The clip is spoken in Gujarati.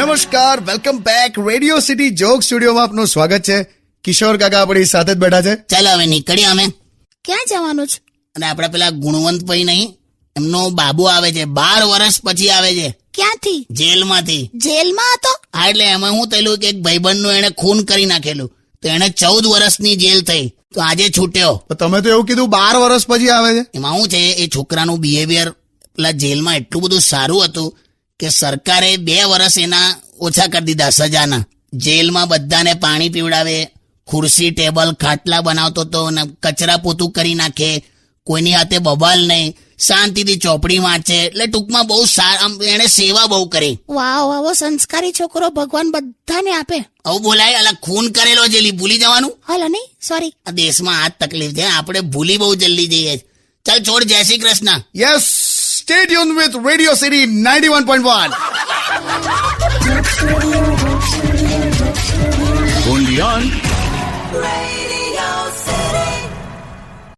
નમસ્કાર, welcome back. Radio city joke સ્ટુડિયોમાં આપનું સ્વાગત છે. કિશોર કાકા આપણી સાથે જ બેઠા છે. ચાલો હવે નીકળીએ અમે. ક્યાં જવાનું છે? અને આપડે પેલા ગુણવંતભાઈ નહીં, એમનો બાબુ આવે છે, 12 વર્ષ પછી આવે છે ક્યાંથી? જેલમાંથી. જેલમાં હતો? હા, એટલે એમાં હું થયેલું કે એક ભાઈબંધનું એને ખૂન કરી નાખેલું, તો એને 14 વર્ષની જેલ થઈ, તો આજે છૂટ્યો. તો તમે તો એવું કીધું 12 વર્ષ પછી આવે છે. એમાં શું છે, એ છોકરાનું બિહેવિયર પેલા જેલમાં એટલું બધું સારું હતું કે સરકારે 2 વર્ષ એના ઓછા કરી દીધા સજાના. જેલમાં બધાને પાણી પીવડાવે, ખુરશી ટેબલ ખાટલા બનાવતો હતો, અને કચરા પોતું કરી નાખે, કોઈની હાથે બબાલ નહીં, શાંતિથી ચોપડી વાંચે. એટલે ટૂંકમાં બહુ આમ એને સેવા બહુ કરી. વાવ, આવો સંસ્કારી છોકરો ભગવાન બધાને આપે. આવું બોલાય? અલા, ખૂન કરેલો જેલી ભૂલી જવાનું? હાલો નહીં, સોરી. આ દેશમાં આ જ તકલીફ છે, આપણે ભૂલી બહુ જલ્દી જઈએ. ચાલ છોડ, જય Shri Krishna. Yes, stay tune with radio city 91.1. Only on Radio